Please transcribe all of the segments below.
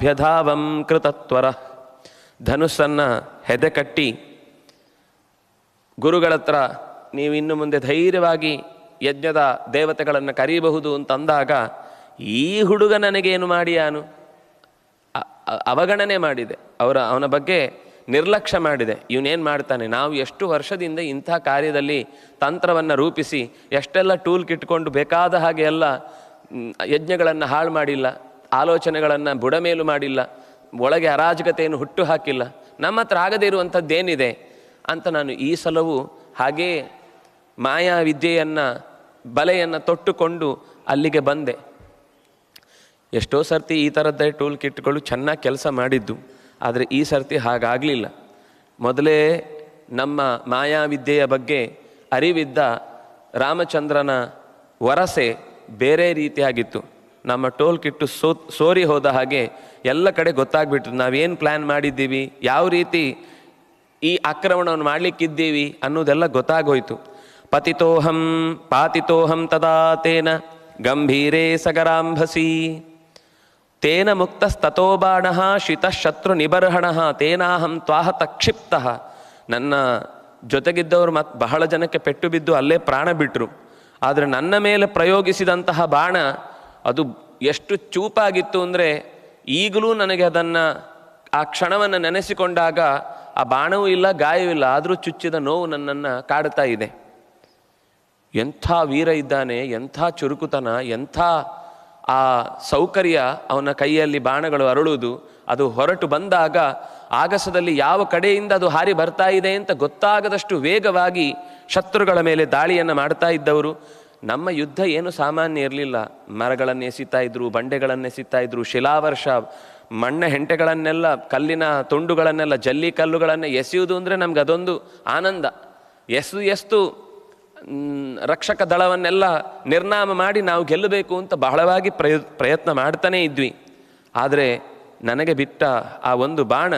ಭ್ಯಧಾವಂ ಕೃತತ್ವರ ಧನುಸ್ಸನ್ನು ಹೆದೆ ಕಟ್ಟಿ ಗುರುಗಳ ಹತ್ರ ನೀವು ಇನ್ನು ಮುಂದೆ ಧೈರ್ಯವಾಗಿ ಯಜ್ಞದ ದೇವತೆಗಳನ್ನು ಕರೀಬಹುದು ಅಂತಂದಾಗ ಈ ಹುಡುಗ ನನಗೇನು ಮಾಡಿಯಾನು ಅವಗಣನೆ ಮಾಡಿದೆ. ಅವನ ಬಗ್ಗೆ ನಿರ್ಲಕ್ಷ್ಯ ಮಾಡಿದೆ. ಇವನೇನು ಮಾಡ್ತಾನೆ, ನಾವು ಎಷ್ಟು ವರ್ಷದಿಂದ ಇಂಥ ಕಾರ್ಯದಲ್ಲಿ ತಂತ್ರವನ್ನು ರೂಪಿಸಿ ಎಷ್ಟೆಲ್ಲ ಟೂಲ್ ಕಿಟ್ಕೊಂಡು ಬೇಕಾದ ಹಾಗೆ ಎಲ್ಲ ಯಜ್ಞಗಳನ್ನು ಹಾಳು ಮಾಡಿಲ್ಲ, ಆಲೋಚನೆಗಳನ್ನು ಬುಡಮೇಲು ಮಾಡಿಲ್ಲ, ಒಳಗೆ ಅರಾಜಕತೆಯನ್ನು ಹುಟ್ಟು ಹಾಕಿಲ್ಲ, ನಮ್ಮ ಹತ್ರ ಆಗದೇ ಇರುವಂಥದ್ದೇನಿದೆ ಅಂತ ನಾನು ಈ ಸಲವೂ ಹಾಗೇ ಮಾಯಾವಿದ್ಯೆಯನ್ನು ಬಲೆಯನ್ನು ತೊಟ್ಟುಕೊಂಡು ಅಲ್ಲಿಗೆ ಬಂದೆ. ಎಷ್ಟೋ ಸರ್ತಿ ಈ ಥರದ್ದೇ ಟೂಲ್ ಕಿಟ್ಗಳು ಚೆನ್ನಾಗಿ ಕೆಲಸ ಮಾಡಿದ್ದು, ಆದರೆ ಈ ಸರ್ತಿ ಹಾಗಾಗಲಿಲ್ಲ. ಮೊದಲೇ ನಮ್ಮ ಮಾಯಾವಿದ್ಯೆಯ ಬಗ್ಗೆ ಅರಿವಿದ್ದ ರಾಮಚಂದ್ರನ ವರಸೆ ಬೇರೆ ರೀತಿಯಾಗಿತ್ತು. ನಮ್ಮ ಟೋಲ್ ಕಿಟ್ಟು ಸೋರಿ ಹೋದ ಹಾಗೆ ಎಲ್ಲ ಕಡೆ ಗೊತ್ತಾಗ್ಬಿಟ್ಟು ನಾವೇನು ಪ್ಲ್ಯಾನ್ ಮಾಡಿದ್ದೀವಿ, ಯಾವ ರೀತಿ ಈ ಆಕ್ರಮಣವನ್ನು ಮಾಡಲಿಕ್ಕಿದ್ದೀವಿ ಅನ್ನೋದೆಲ್ಲ ಗೊತ್ತಾಗೋಯ್ತು. ಪತಿತೋಹಂ ಪಾತಿತೋಹಂ ತದಾ ತೇನ ಗಂಭೀರೇ ಸಗರಾಂಭಸಿ ತೇನ ಮುಕ್ತಸ್ತತೋ ಬಾಣಃ ಶಿತಶತ್ರು ನಿಬರ್ಹಣಃ ತೇನಾಹಂ ತ್ವಾಹ ತಕ್ಷಿಪ್ತಃ. ನನ್ನ ಜೊತೆಗಿದ್ದವರು ಬಹಳ ಜನಕ್ಕೆ ಪೆಟ್ಟು ಬಿದ್ದು ಅಲ್ಲೇ ಪ್ರಾಣ ಬಿಟ್ಟರು. ಆದರೆ ನನ್ನ ಮೇಲೆ ಪ್ರಯೋಗಿಸಿದಂತಹ ಬಾಣ ಅದು ಎಷ್ಟು ಚೂಪಾಗಿತ್ತು ಅಂದರೆ ಈಗಲೂ ನನಗೆ ಅದನ್ನು ಆ ಕ್ಷಣವನ್ನು ನೆನೆಸಿಕೊಂಡಾಗ ಆ ಬಾಣವೂ ಇಲ್ಲ, ಗಾಯವಿಲ್ಲ, ಆದರೂ ಚುಚ್ಚಿದ ನೋವು ನನ್ನನ್ನು ಕಾಡ್ತಾ ಇದೆ. ಎಂಥ ವೀರ ಇದ್ದಾನೆ, ಎಂಥ ಚುರುಕುತನ, ಎಂಥ ಆ ಸೌಕರ್ಯ ಅವನ ಕೈಯಲ್ಲಿ ಬಾಣಗಳು ಅರಳುವುದು. ಅದು ಹೊರಟು ಬಂದಾಗ ಆಗಸದಲ್ಲಿ ಯಾವ ಕಡೆಯಿಂದ ಅದು ಹಾರಿ ಬರ್ತಾ ಇದೆ ಅಂತ ಗೊತ್ತಾಗದಷ್ಟು ವೇಗವಾಗಿ ಶತ್ರುಗಳ ಮೇಲೆ ದಾಳಿಯನ್ನು ಮಾಡ್ತಾ ಇದ್ದವರು. ನಮ್ಮ ಯುದ್ಧ ಏನು ಸಾಮಾನ್ಯ ಇರಲಿಲ್ಲ. ಮರಗಳನ್ನು ಎಸಿತಾ ಇದ್ರು, ಬಂಡೆಗಳನ್ನು ಎಸಿತಾ ಇದ್ರು, ಶಿಲಾವರ್ಷ, ಮಣ್ಣ ಹೆಂಟೆಗಳನ್ನೆಲ್ಲ, ಕಲ್ಲಿನ ತುಂಡುಗಳನ್ನೆಲ್ಲ, ಜಲ್ಲಿ ಕಲ್ಲುಗಳನ್ನು ಎಸೆಯುವುದು ಅಂದರೆ ನಮ್ಗೆ ಅದೊಂದು ಆನಂದ. ಎಷ್ಟು ರಕ್ಷಕ ದಳವನ್ನೆಲ್ಲ ನಿರ್ನಾಮ ಮಾಡಿ ನಾವು ಗೆಲ್ಲಬೇಕು ಅಂತ ಬಹಳವಾಗಿ ಪ್ರಯತ್ನ ಮಾಡ್ತಾನೇ ಇದ್ವಿ. ಆದರೆ ನನಗೆ ಬಿಟ್ಟ ಆ ಒಂದು ಬಾಣ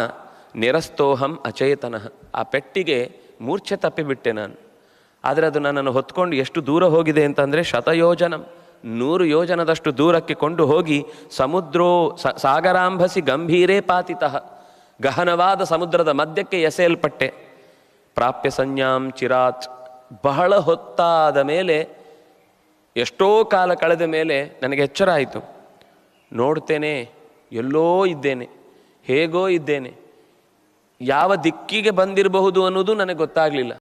ನಿರಸ್ತೋಹಂ ಅಚೇತನಃ, ಆ ಪೆಟ್ಟಿಗೆ ಮೂರ್ಛೆ ತಪ್ಪಿಬಿಟ್ಟೆ ನಾನು. ಆದರೆ ಅದು ನನ್ನನ್ನು ಹೊತ್ಕೊಂಡು ಎಷ್ಟು ದೂರ ಹೋಗಿದೆ ಅಂತಂದರೆ ಶತಯೋಜನಂ, 100 ಯೋಜನದಷ್ಟು ದೂರಕ್ಕೆ ಕೊಂಡು ಹೋಗಿ ಸಮುದ್ರೋ ಸಾಗರಾಂಭಸಿ ಗಂಭೀರೇ ಪಾತಿತಃ, ಗಹನವಾದ ಸಮುದ್ರದ ಮಧ್ಯಕ್ಕೆ ಎಸೆಯಲ್ಪಟ್ಟೆ. ಪ್ರಾಪ್ಯ ಸಂಜ್ಞಾಂ ಚಿರಾತ್, ಬಹಳ ಹೊತ್ತಾದ ಮೇಲೆ, ಎಷ್ಟೋ ಕಾಲ ಕಳೆದ ಮೇಲೆ ನನಗೆ ಎಚ್ಚರ ಆಯಿತು. ನೋಡ್ತೇನೆ, ಎಲ್ಲೋ ಇದ್ದೇನೆ, ಹೇಗೋ ಇದ್ದೇನೆ, ಯಾವ ದಿಕ್ಕಿಗೆ ಬಂದಿರಬಹುದು ಅನ್ನೋದು ನನಗೆ ಗೊತ್ತಾಗಲಿಲ್ಲ.